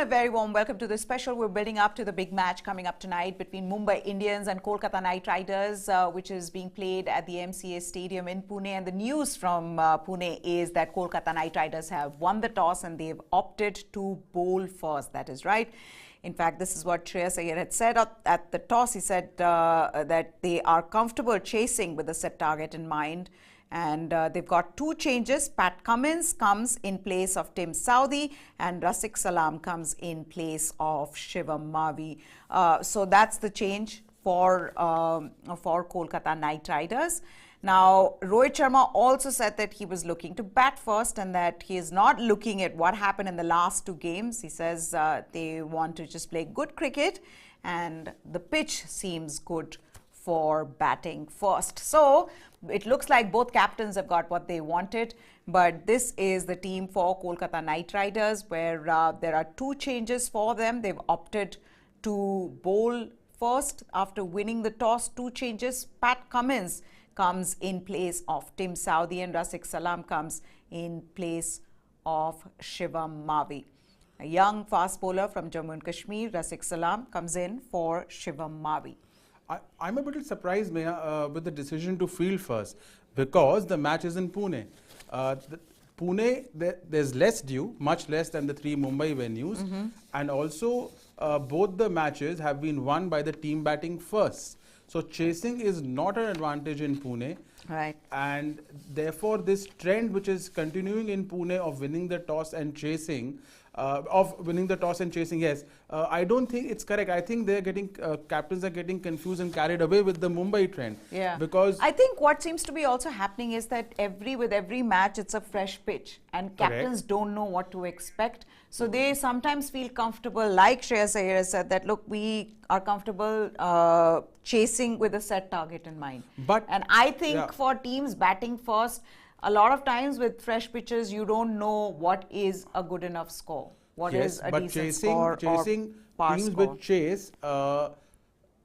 a very warm welcome to this special. We're building up to the big match coming up tonight between Mumbai Indians and Kolkata Knight Riders, which is being played at the MCA Stadium in Pune. And the news from Pune is that Kolkata Knight Riders have won the toss and they've opted to bowl first. That is right. In fact, this is what Shreyas Iyer had said at the toss. He said that they are comfortable chasing with a set target in mind. And they've got two changes. Pat Cummins comes in place of Tim Southee and Rafiq Salam comes in place of Shivam Mavi. So that's the change for Kolkata Knight Riders. Now, Rohit Sharma also said that he was looking to bat first and that he is not looking at what happened in the last two games. He says they want to just play good cricket and the pitch seems good for batting first. So it looks like both captains have got what they wanted, but this is the team for Kolkata Knight Riders where there are two changes for them. They've opted to bowl first after winning the toss. Two changes. Pat Cummins comes in place of Tim Southee and Rafiq Salam comes in place of Shivam Mavi. A young fast bowler from Jammu and Kashmir, Rafiq Salam, comes in for Shivam Mavi. I'm a little surprised, Meha, with the decision to field first because the match is in Pune. Pune, there's less dew, much less than the three Mumbai venues. And also, both the matches have been won by the team batting first. So, chasing is not an advantage in Pune. Right. And therefore, this trend which is continuing in Pune of winning the toss and chasing, yes, I don't think it's correct. I think they're getting, captains are getting confused and carried away with the Mumbai trend. Yeah. Because I think what seems to be also happening is that with every match, it's a fresh pitch and captains don't know what to expect. So they sometimes feel comfortable, like Shreyas Iyer said, that look, we are comfortable chasing with a set target in mind. And I think for teams batting first, a lot of times with fresh pitches, you don't know what is a good enough score. What is a decent score chasing or teams score. With chase,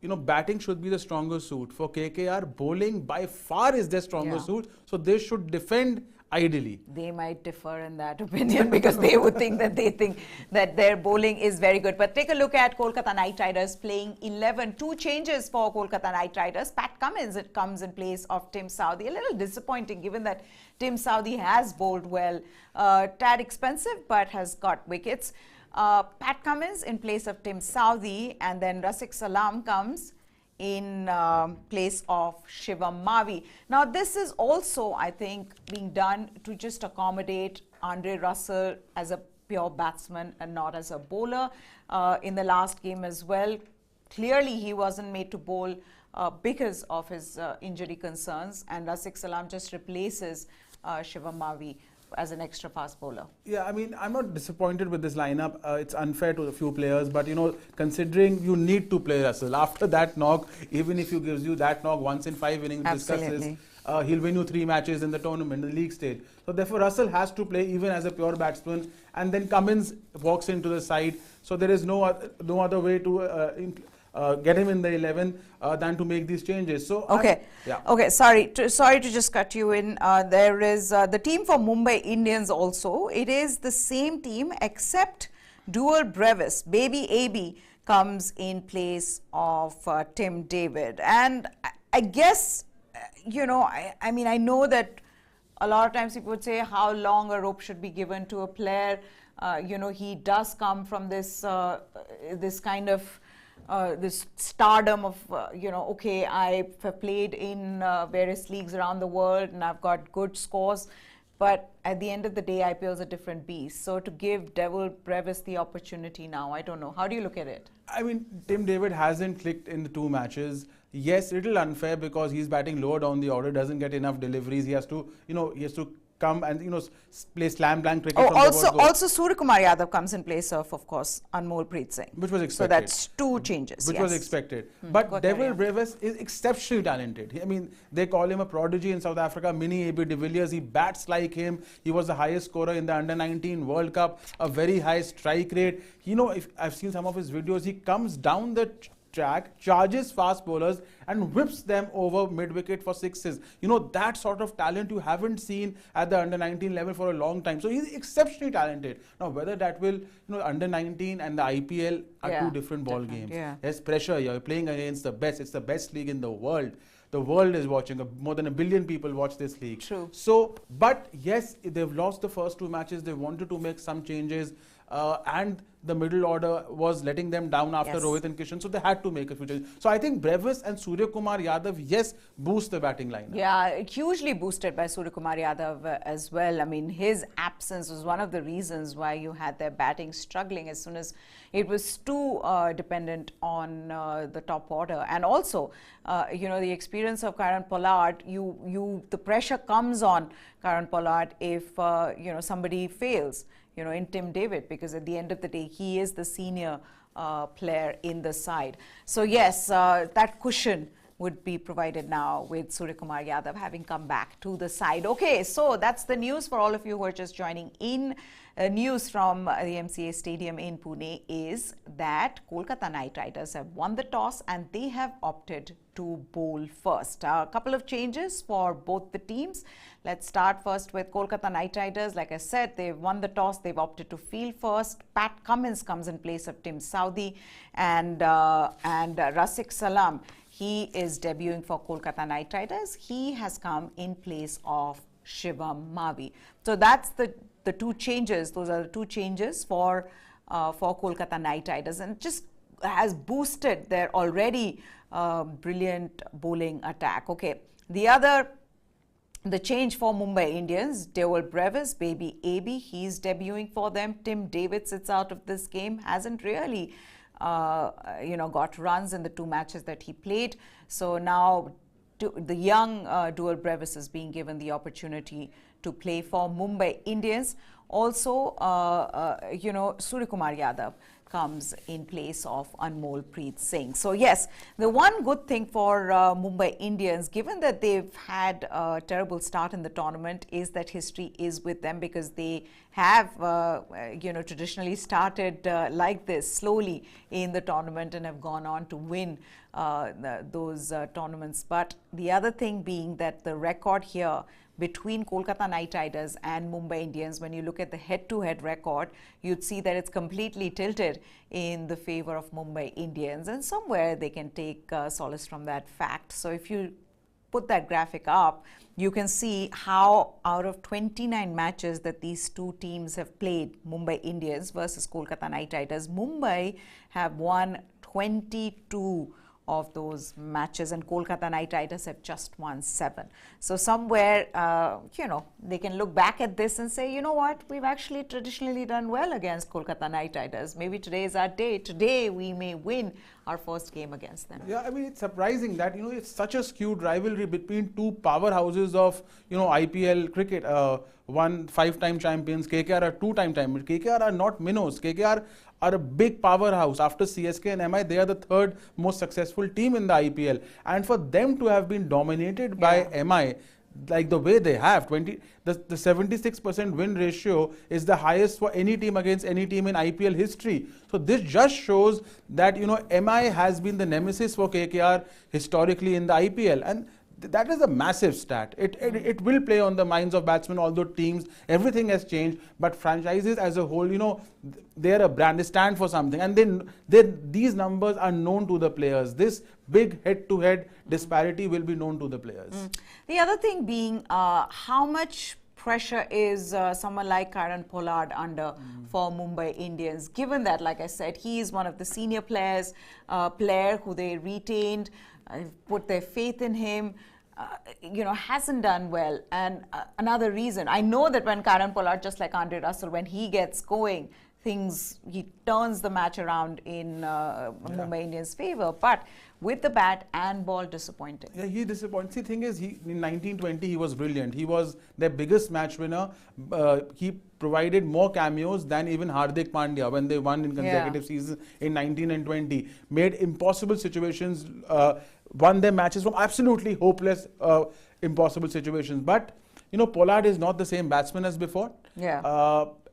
batting should be the stronger suit. For KKR, bowling by far is their stronger suit. So they should defend ideally. They might differ in that opinion because they would think that their bowling is very good. But take a look at Kolkata Knight Riders playing 11. Two changes for Kolkata Knight Riders. Pat Cummins, it comes in place of Tim Southee. A little disappointing given that Tim Southee has bowled well. Tad expensive but has got wickets. Pat Cummins in place of Tim Southee and then Rafiq Salam comes in place of Shivam Mavi. Now this is also, I think, being done to just accommodate Andre Russell as a pure batsman and not as a bowler. In the last game as well, clearly he wasn't made to bowl because of his injury concerns, and Rafiq Salam just replaces Shivam Mavi as an extra fast bowler. Yeah, I mean, I'm not disappointed with this lineup. It's unfair to a few players, but considering you need to play Russell after that knock, even if he gives you that knock once in 5 innings, discusses, he'll win you 3 matches in the tournament, the league stage. So therefore, Russell has to play even as a pure batsman, and then Cummins walks into the side. So there is no other way to get him in the 11 than to make these changes. So sorry to just cut you in. There is the team for Mumbai Indians also. It is the same team except dual brevis, Baby AB comes in place of Tim David. And I guess, I mean, I know that a lot of times people would say how long a rope should be given to a player. He does come from this this kind of this stardom of, okay, I've played in various leagues around the world and I've got good scores. But at the end of the day, IPL is a different beast. So to give Devil Brevis the opportunity now, I don't know. How do you look at it? I mean, Tim David hasn't clicked in the 2 matches. Yes, a little unfair because he's batting lower down the order, doesn't get enough deliveries. He has to, come and play slam blank cricket. Also Suryakumar Yadav comes in place of course, Anmol Singh, which was expected. So that's 2 changes. Which was expected. But Devil Brevis is exceptionally talented. I mean, they call him a prodigy in South Africa. Mini AB de Villiers, he bats like him. He was the highest scorer in the Under-19 World Cup. A very high strike rate. If I've seen some of his videos, he comes down the track, charges fast bowlers and whips them over mid-wicket for sixes. You know, that sort of talent you haven't seen at the under-19 level for a long time. So he's exceptionally talented. Now, whether that will, under-19 and the IPL are two different ball games. There's pressure. You're playing against the best. It's the best league in the world. The world is watching. More than 1 billion people watch this league. True. So, but yes, they've lost the first 2 matches. They wanted to make some changes. And the middle order was letting them down after Rohit and Kishan, so they had to make a few changes. So I think Brevis and Surya Kumar Yadav, yes, boost the batting line. Yeah, hugely boosted by Surya Kumar Yadav as well. I mean, his absence was one of the reasons why you had their batting struggling as soon as it was too dependent on the top order. And also, the experience of Karan Pollard, the pressure comes on Karan Pollard if, somebody fails. In Tim David, because at the end of the day, he is the senior player in the side. So yes, that cushion would be provided now with Surya Kumar Yadav having come back to the side. Okay, so that's the news for all of you who are just joining in. News from the MCA Stadium in Pune is that Kolkata Knight Riders have won the toss and they have opted to bowl first. A couple of changes for both the teams. Let's start first with Kolkata Knight Riders. Like I said, they've won the toss. They've opted to field first. Pat Cummins comes in place of Tim Southee and Rafiq Salam. He is debuting for Kolkata Knight Riders. He has come in place of Shivam Mavi. So that's the two changes. Those are the two changes for Kolkata Knight Riders, and just has boosted their already brilliant bowling attack. Okay, the change for Mumbai Indians, Dewal Brevis, Baby AB, he's debuting for them. Tim David sits out of this game, hasn't really got runs in the 2 matches that he played. So now the young Dewal Brevis is being given the opportunity to play for Mumbai Indians. Also, Surya Kumar Yadav comes in place of Anmol Preet Singh. So yes, the one good thing for Mumbai Indians, given that they've had a terrible start in the tournament, is that history is with them, because they have traditionally started like this, slowly in the tournament, and have gone on to win those tournaments. But the other thing being that the record here between Kolkata Knight Riders and Mumbai Indians, when you look at the head-to-head record, you'd see that it's completely tilted in the favor of Mumbai Indians, and somewhere they can take solace from that fact. So if you put that graphic up, you can see how out of 29 matches that these two teams have played, Mumbai Indians versus Kolkata Knight Riders, Mumbai have won 22 of those matches, and Kolkata Knight Riders have just won 7. So somewhere, they can look back at this and say, you know what, we've actually traditionally done well against Kolkata Knight Riders. Maybe today is our day. Today we may win our first game against them. Yeah, I mean, it's surprising that, it's such a skewed rivalry between two powerhouses of, IPL cricket. One 5-time champions, KKR are 2-time champions. KKR are not minnows. KKR are a big powerhouse. After CSK and MI, they are the 3rd most successful team in the IPL. And for them to have been dominated by MI, like the way they have, the 76% win ratio is the highest for any team against any team in IPL history. So this just shows that, MI has been the nemesis for KKR historically in the IPL. And that is a massive stat. It will play on the minds of batsmen, although teams, everything has changed. But franchises as a whole, they're a brand, they stand for something. And then these numbers are known to the players. This big head-to-head disparity will be known to the players. The other thing being how much pressure is someone like Karan Pollard under for Mumbai Indians, given that, like I said, he is one of the senior players, player who they retained, put their faith in him, hasn't done well. And another reason, I know that when Karan Pollard, just like Andre Russell, when he gets going, he turns the match around in Mumbai Indians' favor. But with the bat and ball, disappointing. Yeah, he disappointed. See, the thing is, in 1920, he was brilliant. He was their biggest match winner. He provided more cameos than even Hardik Pandya when they won in consecutive seasons in 19 and 20. Made impossible situations, won their matches from absolutely hopeless, impossible situations. But, Pollard is not the same batsman as before.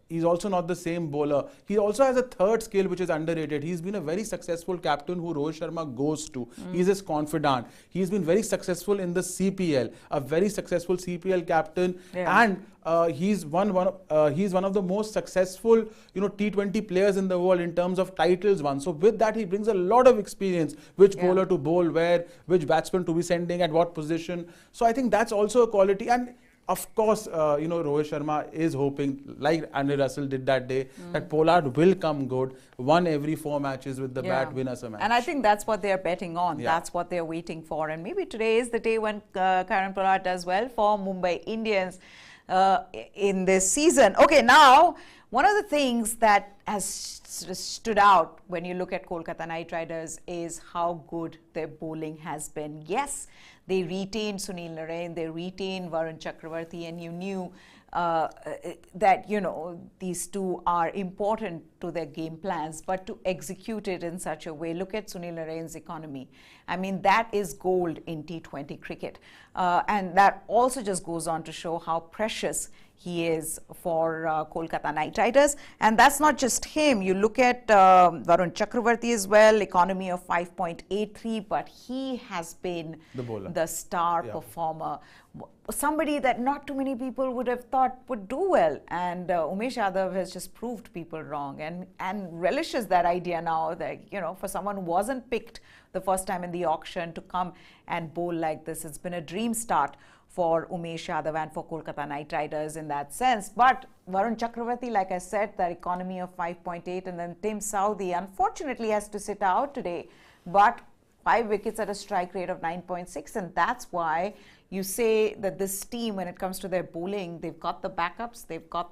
he's also not the same bowler. He also has a third skill which is underrated. He's been a very successful captain who Rohit Sharma goes to. He's his confidant. He's been very successful in the CPL, a very successful CPL captain, and he's one of the most successful T20 players in the world in terms of titles won. So with that, he brings a lot of experience, which bowler to bowl where, which batsman to be sending at what position. So I think that's also a quality. And of course, Rohit Sharma is hoping, like Andre Russell did that day, that Pollard will come good, won every 4 matches with the bat, win us a match. And I think that's what they're betting on. That's what they're waiting for. And maybe today is the day when Kieron Pollard does well for Mumbai Indians in this season. Okay, now, one of the things that has stood out when you look at Kolkata Knight Riders is how good their bowling has been. Yes, they retained Sunil Narine, they retained Varun Chakravarti, and you knew that, these two are important to their game plans, but to execute it in such a way, look at Sunil Narine's economy. I mean, that is gold in T20 cricket. And that also just goes on to show how precious he is for Kolkata Knight Riders. And that's not just him. You look at Varun Chakravarti as well, economy of 5.83, but he has been the star performer. Somebody that not too many people would have thought would do well. And Umesh Yadav has just proved people wrong and relishes that idea now that, for someone who wasn't picked the first time in the auction to come and bowl like this, it's been a dream start for Umesh Yadav and for Kolkata Knight Riders in that sense. But Varun Chakravarti, like I said, that economy of 5.8, and then Tim Southee unfortunately has to sit out today, but 5 wickets at a strike rate of 9.6, and that's why you say that this team, when it comes to their bowling, they've got the backups, they've got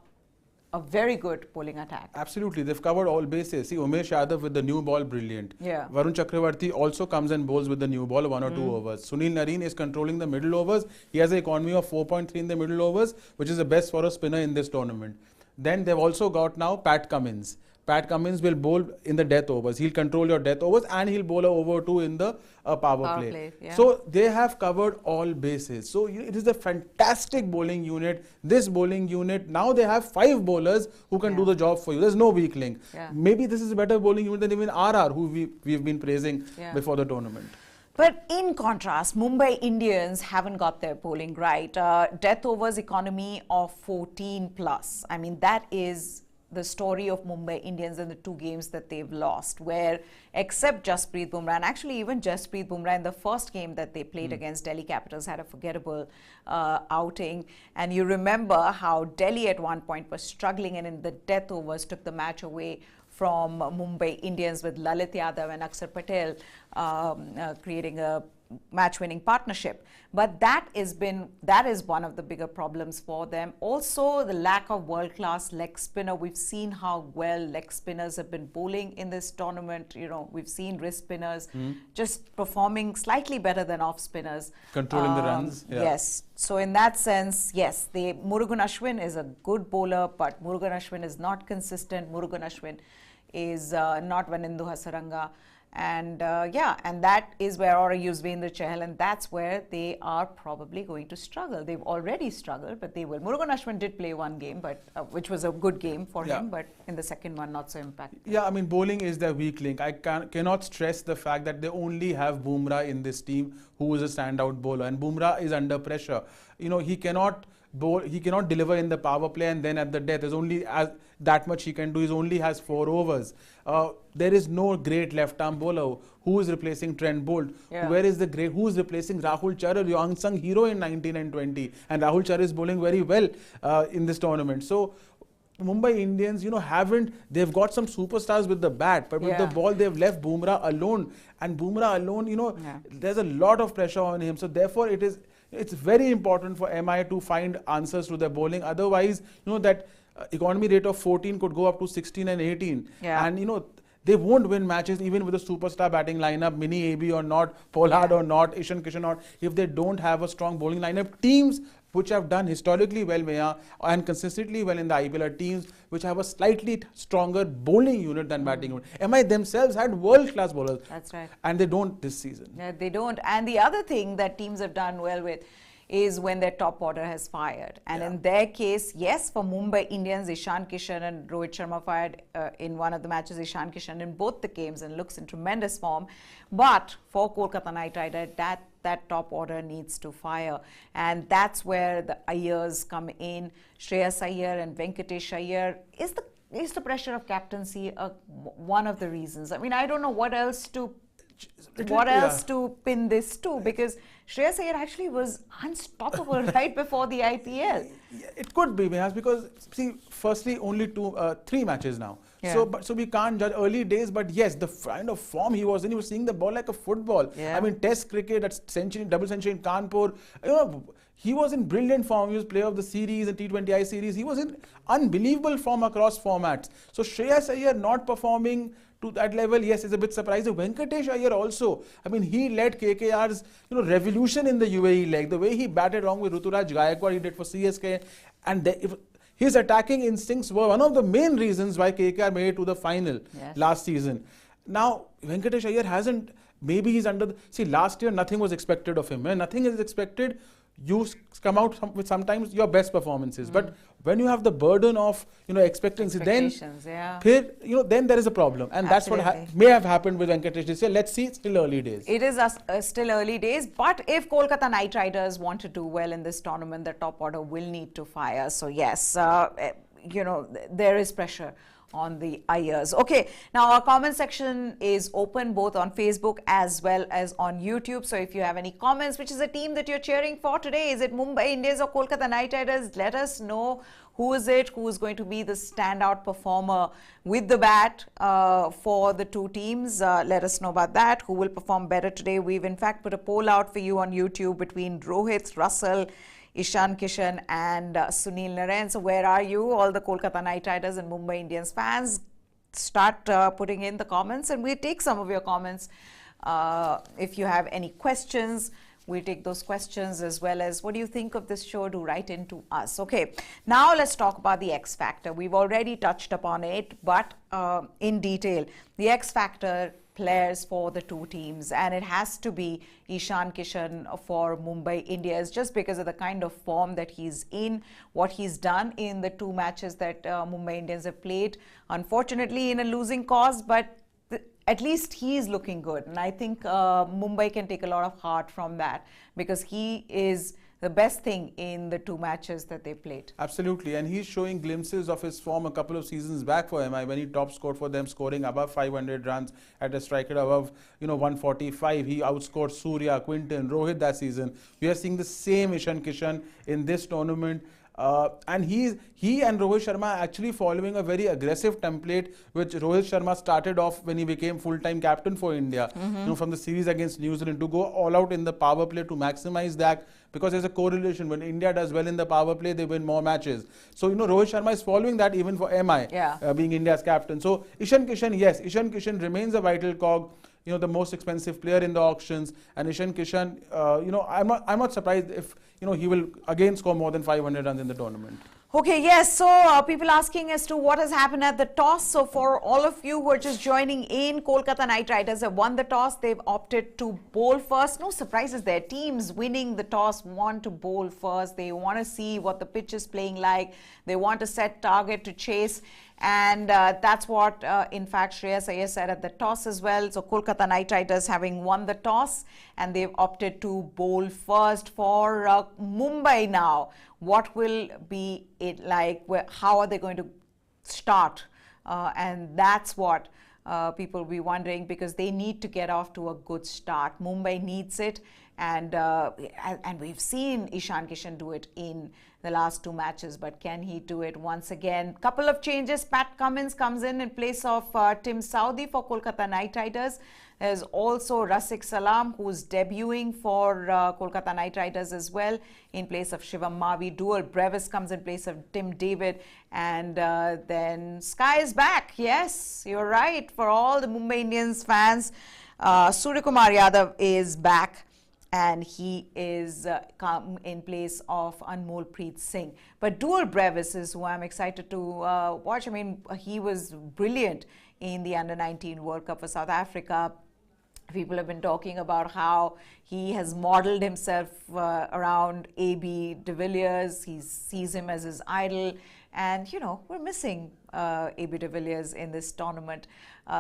a very good bowling attack. Absolutely, they've covered all bases. See, Umesh Yadav with the new ball, brilliant. Yeah. Varun Chakravarti also comes and bowls with the new ball, 1 or 2 overs. Sunil Narine is controlling the middle overs. He has an economy of 4.3 in the middle overs, which is the best for a spinner in this tournament. Then they've also got now Pat Cummins. Pat Cummins will bowl in the death overs. He'll control your death overs and he'll bowl over 2 in the power play. So they have covered all bases. So it is a fantastic bowling unit. This bowling unit, now they have 5 bowlers who can do the job for you. There's no weak link. Maybe this is a better bowling unit than even RR, who we've been praising before the tournament. But in contrast, Mumbai Indians haven't got their bowling right. Death overs economy of 14 plus. I mean, that is the story of Mumbai Indians in the 2 games that they've lost, where except Jasprit Bumrah, and actually even Jasprit Bumrah in the first game that they played against Delhi Capitals had a forgettable outing. And you remember how Delhi at one point was struggling and in the death overs took the match away from Mumbai Indians with Lalit Yadav and Akshar Patel creating a match-winning partnership. But that is one of the bigger problems for them. Also, the lack of world-class leg spinner. We've seen how well leg spinners have been bowling in this tournament. We've seen wrist spinners just performing slightly better than off spinners. Controlling the runs. Yes. So in that sense, yes, Murugan Ashwin is a good bowler, but Murugan Ashwin is not consistent. Murugan Ashwin is not Vanindu Hasaranga. And and that is where, or Yuzvendra Chahal, and that's where they are probably going to struggle. They've already struggled, but they will. Murugan Ashwin did play 1 game, but which was a good game for him, but in the second one, not so impactful. Yeah, I mean, bowling is their weak link. I cannot stress the fact that they only have Bumrah in this team, who is a standout bowler, and Bumrah is under pressure. He cannot bowl, he cannot deliver in the power play, and then at the death, there's only that much he can do. He only has 4 overs. There is no great left-arm bowler. Who is replacing Trent Bolt? Where is the great? Who is replacing Rahul Chahar, the unsung hero in 19 and 20? And Rahul Chahar is bowling very well in this tournament. So Mumbai Indians, they've got some superstars with the bat, but with the ball, they've left Bumrah alone. And Bumrah alone, there's a lot of pressure on him. So therefore, it's very important for MI to find answers to their bowling. Otherwise, that economy rate of 14 could go up to 16 and 18. And, they won't win matches even with a superstar batting lineup, Mini AB or not, Pollard or not, Ishan Kishan or not, if they don't have a strong bowling lineup. Teams which have done historically well, and consistently well in the IPL are teams which have a slightly stronger bowling unit than batting unit. MI themselves had world-class bowlers. That's right. And they don't this season. Yeah, they don't. And the other thing that teams have done well with is when their top order has fired. And in their case, yes, for Mumbai Indians, Ishan Kishan and Rohit Sharma fired in one of the matches, Ishan Kishan in both the games, and looks in tremendous form. But for Kolkata Knight Riders, that top order needs to fire. And that's where the Iyers come in. Shreyas Iyer and Venkatesh Iyer. Is the pressure of captaincy one of the reasons? I mean, I don't know what else to pin this to, because Shreyas Iyer actually was unstoppable right before the IPL. It could be, Mehas, because see, firstly, only 3 matches now. Yeah. So we can't judge early days, but yes, the kind of form he was in, he was seeing the ball like a football. Yeah. I mean, Test cricket, at double century in Kanpur, he was in brilliant form. He was player of the series and T20I series. He was in unbelievable form across formats. So Shreyas Iyer not performing to that level, yes, is a bit surprising. Venkatesh Iyer also, I mean, he led KKR's revolution in the UAE leg. The way he batted along with Ruturaj Gaikwad, he did for CSK, and his attacking instincts were one of the main reasons why KKR made it to the final last season. Now, Venkatesh Iyer hasn't, maybe he's under see, last year nothing was expected of him. When nothing is expected, you come out with sometimes your best performances. But when you have the burden of expectancy, then then there is a problem, and that's what may have happened with Venkatesh this year. Let's see, it's still early days. It is still early days, but if Kolkata Knight Riders want to do well in this tournament, the top order will need to fire. So yes, there is pressure on the Iyers. Okay, now our comment section is open both on Facebook as well as on YouTube. So if you have any comments, which is a team that you're cheering for today, is it Mumbai Indians or Kolkata Knight Riders? Let us know. Who is it? Who is going to be the standout performer with the bat for the two teams? Let us know about that. Who will perform better today? We've in fact put a poll out for you on YouTube between Rohit, Russell, Ishan Kishan and Sunil Narine. So where are you? All the Kolkata Knight Riders and Mumbai Indians fans, start putting in the comments, and we'll take some of your comments. If you have any questions, we'll take those questions, as well as what do you think of this show? Do write in to us. Okay, now let's talk about the X Factor. We've already touched upon it, but in detail. The X Factor players for the two teams, and it has to be Ishan Kishan for Mumbai Indians, just because of the kind of form that he's in, what he's done in the 2 matches that Mumbai Indians have played, unfortunately in a losing cause, but at least he's looking good, and I think Mumbai can take a lot of heart from that, because he is the best thing in the 2 matches that they played. Absolutely, and he's showing glimpses of his form a couple of seasons back for MI when he top scored for them, scoring above 500 runs at a strike rate above 145. He outscored Surya, Quinton, Rohit that season. We are seeing the same Ishan Kishan in this tournament. And he and Rohit Sharma actually following a very aggressive template, which Rohit Sharma started off when he became full-time captain for India, from the series against New Zealand, to go all out in the power play to maximize that, because there's a correlation. When India does well in the power play, they win more matches. So Rohit Sharma is following that even for MI, being India's captain. So Ishan Kishan, yes, Ishan Kishan remains a vital cog. The most expensive player in the auctions, and Ishan Kishan, I'm not surprised if he will again score more than 500 runs in the tournament. Okay, yes, so people asking as to what has happened at the toss. So for all of you who are just joining in, Kolkata Knight Riders have won the toss. They've opted to bowl first. No surprises there. Teams winning the toss want to bowl first. They want to see what the pitch is playing like. They want to set target to chase. And that's what, in fact, Shreyas Iyer said at the toss as well. So Kolkata Knight Riders having won the toss, and they've opted to bowl first. For Mumbai now, what will be it like? How are they going to start? And that's what people will be wondering, because they need to get off to a good start. Mumbai needs it, and we've seen Ishan Kishan do it in the last 2 matches, but can he do it once again? Couple of changes. Pat Cummins comes in place of Tim Southee for Kolkata Knight Riders. There's also Rafiq Salam, who's debuting for Kolkata Knight Riders as well, in place of Shivam Mavi. Dual Brevis comes in place of Tim David, and then Sky is back. Yes, you're right. For all the Mumbai Indians fans, Suryakumar Yadav is back, and he is come in place of Anmolpreet Singh. But Dual Brevis is who I'm excited to watch. I mean, he was brilliant in the Under-19 World Cup for South Africa. People have been talking about how he has modeled himself around AB de Villiers. He sees him as his idol. And, you know, we're missing AB de Villiers in this tournament.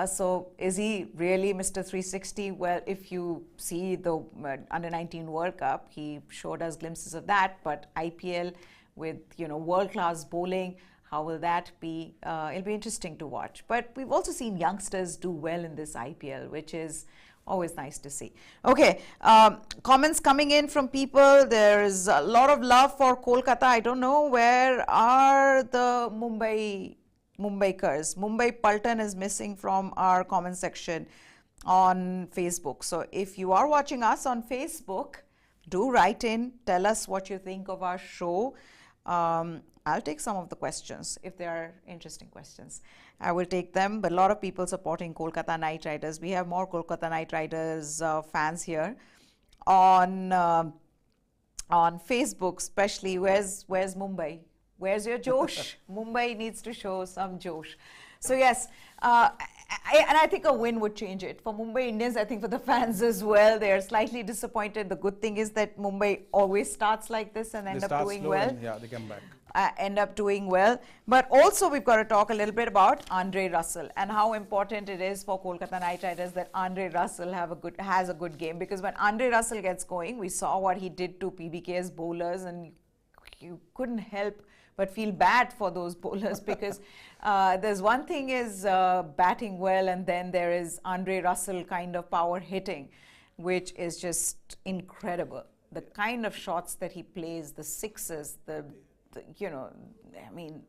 So is he really Mr. 360? Well, if you see the Under-19 World Cup, he showed us glimpses of that. But IPL with, you know, world-class bowling, how will that be? It'll be interesting to watch. But we've also seen youngsters do well in this IPL, which is always nice to see. Okay, comments coming in from people. There is a lot of love for Kolkata. I don't know, where are the Mumbaikars? Mumbai Paltan is missing from our comment section on Facebook. So if you are watching us on Facebook, do write in, tell us what you think of our show. I'll take some of the questions if they are interesting questions. I will take them, but a lot of people supporting Kolkata Knight Riders. We have more Kolkata Knight Riders fans here on Facebook, especially. Where's Mumbai? Where's your Josh? Mumbai needs to show some Josh. So yes, I think a win would change it. For Mumbai Indians, I think for the fans as well, they are slightly disappointed. The good thing is that Mumbai always starts like this and end up doing well. Yeah, they come back. End up doing well. But also we've got to talk a little bit about Andre Russell and how important it is for Kolkata Knight Riders that Andre Russell has a good game, because when Andre Russell gets going, we saw what he did to PBK's bowlers, and you couldn't help but feel bad for those bowlers because there's one thing is batting well, and then there is Andre Russell kind of power hitting, which is just incredible. The kind of shots that he plays, the sixes, you know, I mean,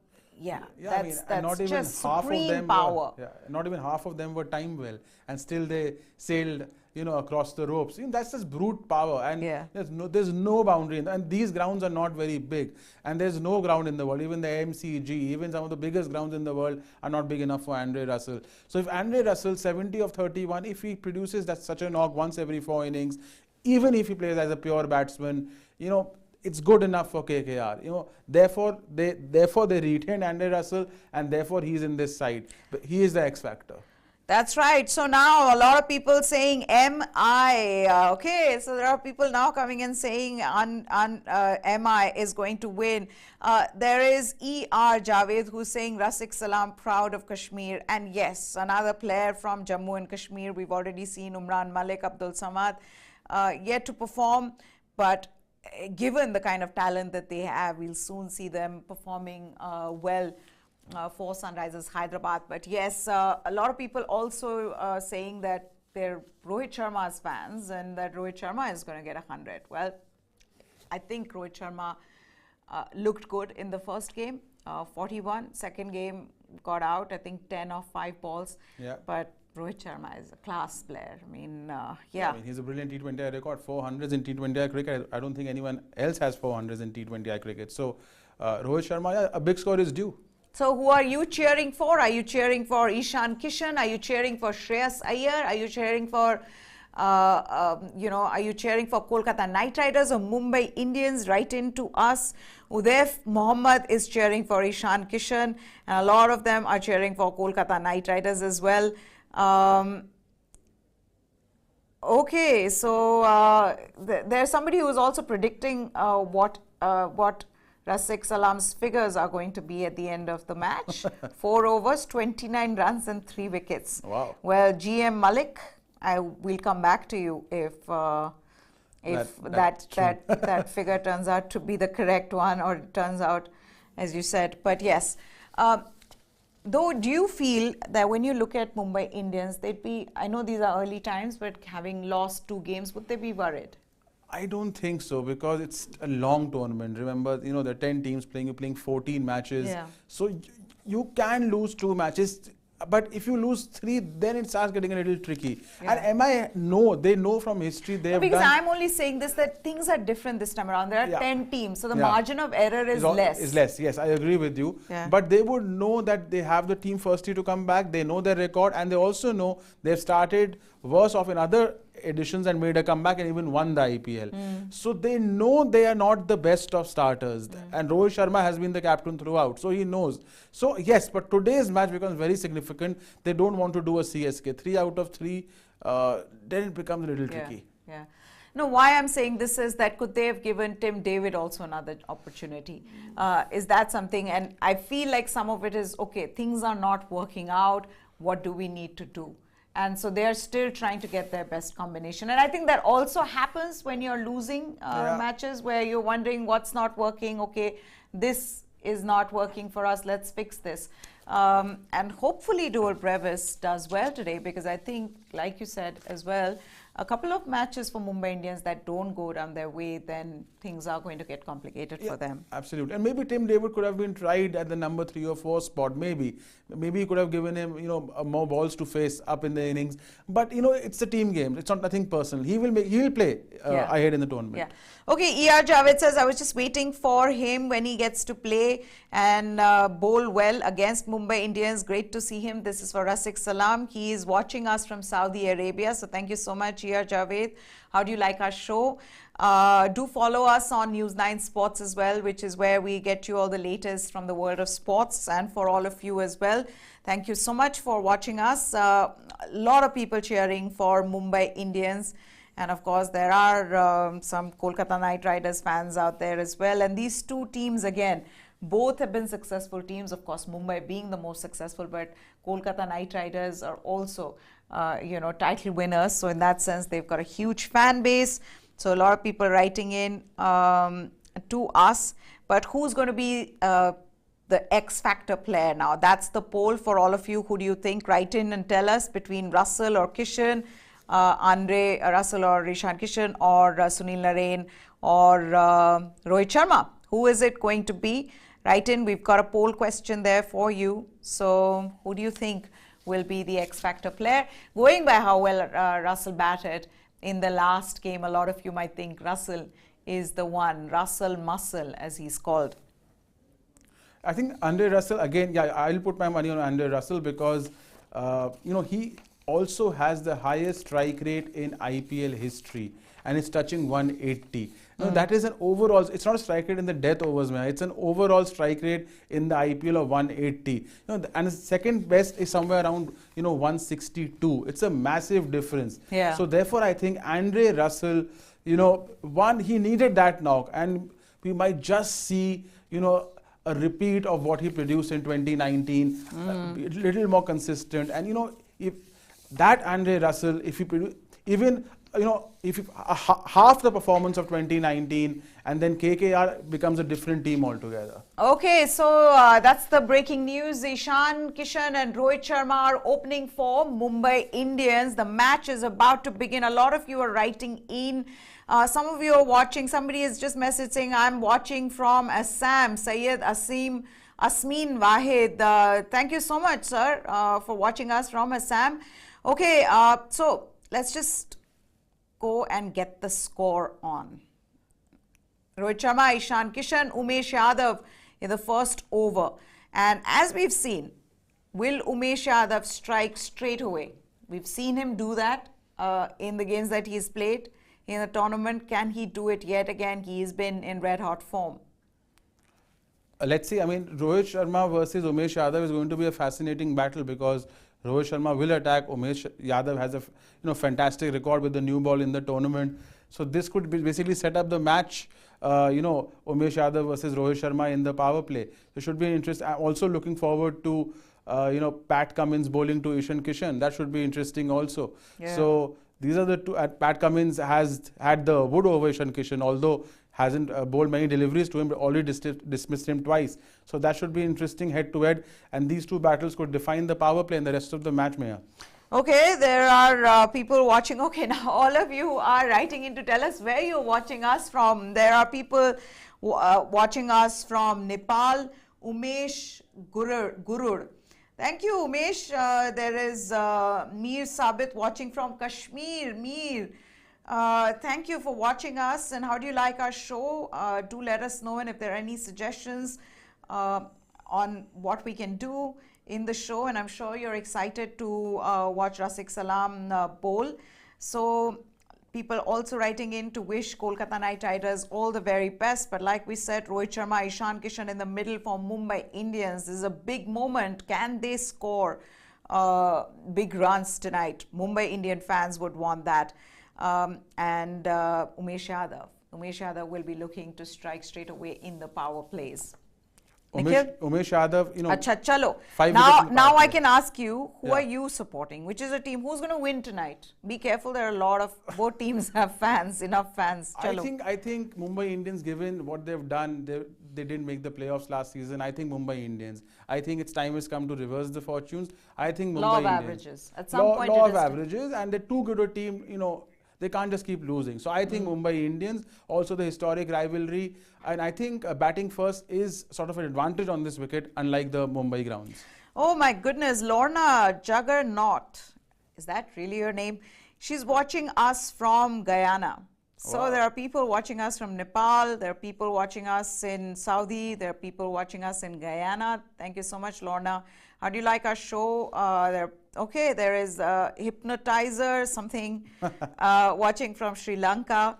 that's just supreme power. Not even half of them were timed well, and still they sailed, you know, across the ropes. You know, that's just brute power, and there's no boundary, and these grounds are not very big, and there's no ground in the world. Even the MCG, even some of the biggest grounds in the world are not big enough for Andre Russell. So if Andre Russell, 70 of 31, if he produces such a knock once every 4 innings, even if he plays as a pure batsman, you know, it's good enough for KKR. You know, therefore they retained Andre Russell, and therefore he's in this side. But he is the X factor. That's right. So now a lot of people saying MI. Okay, so there are people now coming in saying MI is going to win. There is ER Javed who's saying Rafiq Salam proud of Kashmir. And yes, another player from Jammu and Kashmir. We've already seen Umran Malik, Abdul Samad yet to perform. But given the kind of talent that they have, we'll soon see them performing well for Sunrisers Hyderabad. But yes, a lot of people also saying that they're Rohit Sharma's fans and that Rohit Sharma is going to get 100. Well, I think Rohit Sharma looked good in the first game, 41. Second game got out, I think 10 off 5 balls. Yeah. But Rohit Sharma is a class player. I mean, I mean, he's a brilliant T20I record, 400s in T20I cricket. I don't think anyone else has 400s in T20I cricket. So, Rohit Sharma, a big score is due. So, who are you cheering for? Are you cheering for Ishan Kishan? Are you cheering for Shreyas Iyer? Are you cheering for, are you cheering for Kolkata Knight Riders or Mumbai Indians? Write in to us. Udaif Mohammed is cheering for Ishan Kishan, and a lot of them are cheering for Kolkata Knight Riders as well. Okay, so there's somebody who's also predicting what Rafiq Salam's figures are going to be at the end of the match. 4 overs, 29 runs and 3 wickets. Wow. Well, GM Malik, I will come back to you if that figure turns out to be the correct one, or it turns out as you said. But yes, though, do you feel that when you look at Mumbai Indians, they'd be, I know these are early times, but having lost 2 games, would they be worried? I don't think so, because it's a long tournament. Remember, you know, there are 10 teams playing, you're playing 14 matches. Yeah. So you can lose 2 matches. But if you lose 3, then it starts getting a little tricky. Yeah. And they know from history. Because I'm only saying this, that things are different this time around. There are 10 teams, so the margin of error is less. Is less, yes, I agree with you. Yeah. But they would know that they have the team firstly to come back. They know their record, and they also know they've started worse off in other editions and made a comeback and even won the IPL. So they know they are not the best of starters. And Rohit Sharma has been the captain throughout, so he knows. So yes, but today's match becomes very significant. They don't want to do a CSK. 3 out of 3 then it becomes a little tricky. Yeah. No, why I'm saying this is that could they have given Tim David also another opportunity? Is that something? And I feel like some of it is, okay, things are not working out. What do we need to do? And so they're still trying to get their best combination. And I think that also happens when you're losing matches where you're wondering what's not working. Okay, this is not working for us. Let's fix this. And hopefully Dual Brevis does well today, because I think, like you said as well, a couple of matches for Mumbai Indians that don't go down their way, then things are going to get complicated for them. Absolutely. And maybe Tim David could have been tried at the number 3 or 4 spot. Maybe you could have given him, more balls to face up in the innings. But, it's a team game. It's not nothing personal. He will play ahead in the tournament. Yeah. Okay, ER Javed says, I was just waiting for him when he gets to play and bowl well against Mumbai Indians. Great to see him. This is for Rasik Salam. He is watching us from Saudi Arabia. So thank you so much, ER Javed. How do you like our show? Do follow us on News 9 Sports as well, which is where we get you all the latest from the world of sports, and for all of you as well. Thank you so much for watching us. A lot of people cheering for Mumbai Indians. And of course, there are some Kolkata Knight Riders fans out there as well. And these two teams, again, both have been successful teams. Of course, Mumbai being the most successful, but Kolkata Knight Riders are also, title winners. So in that sense, they've got a huge fan base. So a lot of people writing in to us. But who's going to be the X Factor player now? That's the poll for all of you. Who do you think? Write in and tell us between Russell or Kishan. Andre Russell or Ishan Kishan, or Sunil Narine or Rohit Sharma. Who is it going to be? Write in. We've got a poll question there for you. So who do you think will be the X Factor player? Going by how well Russell batted in the last game, a lot of you might think Russell is the one. Russell Muscle, as he's called. I think Andre Russell, again, I'll put my money on Andre Russell because, he also has the highest strike rate in IPL history, and it's touching 180. That is an overall, it's not a strike rate in the death overs, it's an overall strike rate in the IPL of 180. And the second best is somewhere around 162. It's a massive difference. Yeah. So therefore, I think Andre Russell, he needed that knock, and we might just see, a repeat of what he produced in 2019, a little more consistent. And if that Andre Russell, if he produce, even if half the performance of 2019, and then KKR becomes a different team altogether. Okay, so that's the breaking news. Ishan Kishan and Rohit Sharma are opening for Mumbai Indians. The match is about to begin. A lot of you are writing in. Some of you are watching. Somebody has just messaged saying, I'm watching from Assam. Syed Asmeen Wahid. Thank you so much, sir, for watching us from Assam. Okay, so let's just go and get the score on. Rohit Sharma, Ishan Kishan, Umesh Yadav in the first over. And as we've seen, will Umesh Yadav strike straight away? We've seen him do that in the games that he's played in the tournament. Can he do it yet again? He's been in red-hot form. Let's see. I mean, Rohit Sharma versus Umesh Yadav is going to be a fascinating battle because Rohit Sharma will attack. Umesh Yadav has a fantastic record with the new ball in the tournament. So this could basically set up the match, Umesh Yadav versus Rohit Sharma in the power play. So should be interesting. I'm also looking forward to, Pat Cummins bowling to Ishan Kishan. That should be interesting also. Yeah. So these are the two. Pat Cummins has had the wood over Ishan Kishan, although hasn't bowled many deliveries to him, but already dismissed him twice. So that should be interesting head-to-head. And these two battles could define the power play and the rest of the match, Maya. Okay, there are people watching. Okay, now all of you are writing in to tell us where you're watching us from. There are people watching us from Nepal. Umesh Gurur. Thank you, Umesh. There is Mir Sabit watching from Kashmir. Mir. Thank you for watching us, and how do you like our show? Do let us know, and if there are any suggestions on what we can do in the show, and I'm sure you're excited to watch Rasik Salam bowl. So people also writing in to wish Kolkata Knight Riders all the very best, but like we said, Rohit Sharma, Ishan Kishan in the middle for Mumbai Indians. This is a big moment. Can they score big runs tonight. Mumbai Indian fans would want that. And Umesh Yadav will be looking to strike straight away in the power plays. Umesh Yadav, Achha, chalo. Now I can ask you, who are you supporting? Which is a team? Who's going to win tonight? Be careful, there are a lot of, both teams have fans, enough fans. Chalo. I think Mumbai Indians, given what they've done, they didn't make the playoffs last season. I think Mumbai Indians. I think its time has come to reverse the fortunes. I think Mumbai Law of Indians. averages. At some point law of averages, and they're too good a team, they can't just keep losing. So I think Mumbai Indians, also the historic rivalry, and I think batting first is sort of an advantage on this wicket, unlike the Mumbai grounds. Oh my goodness, Lorna Juggernaut, is that really her name? She's watching us from Guyana. So wow. There are people watching us from Nepal, there are people watching us in Saudi, there are people watching us in Guyana. Thank you so much, Lorna. How do you like our show? There is a hypnotizer, something watching from Sri Lanka,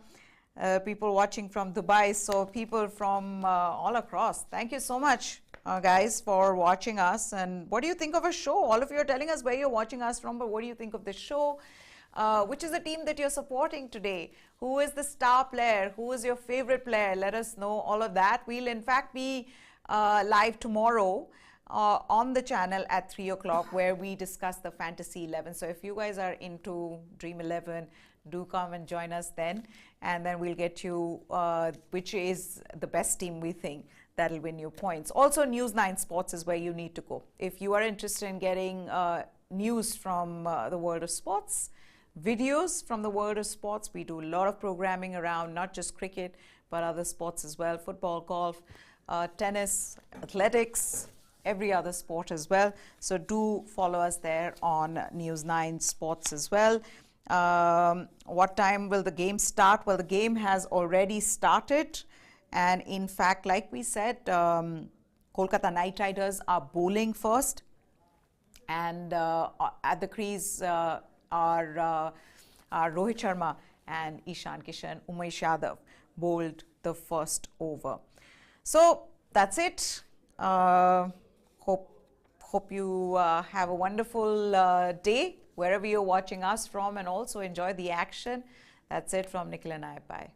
people watching from Dubai, so people from all across. Thank you so much, guys, for watching us. And what do you think of our show? All of you are telling us where you're watching us from, but what do you think of the show? Which is the team that you're supporting today? Who is the star player? Who is your favorite player? Let us know all of that. We'll in fact be live tomorrow on the channel at 3 o'clock, where we discuss the Fantasy 11. So if you guys are into Dream 11, do come and join us then. And then we'll get you which is the best team we think that'll win you points. Also, News 9 Sports is where you need to go. If you are interested in getting news from the world of sports, videos from the world of sports, we do a lot of programming around not just cricket, but other sports as well. Football, golf, tennis, athletics, every other sport as well. So do follow us there on News 9 Sports as well. What time will the game start? Well, the game has already started. And in fact, like we said, Kolkata Knight Riders are bowling first. And at the crease are Rohit Sharma and Ishan Kishan. Umesh Yadav bowled the first over. So that's it. Hope you have a wonderful day wherever you're watching us from, and also enjoy the action. That's it from Nikhil and I. Bye.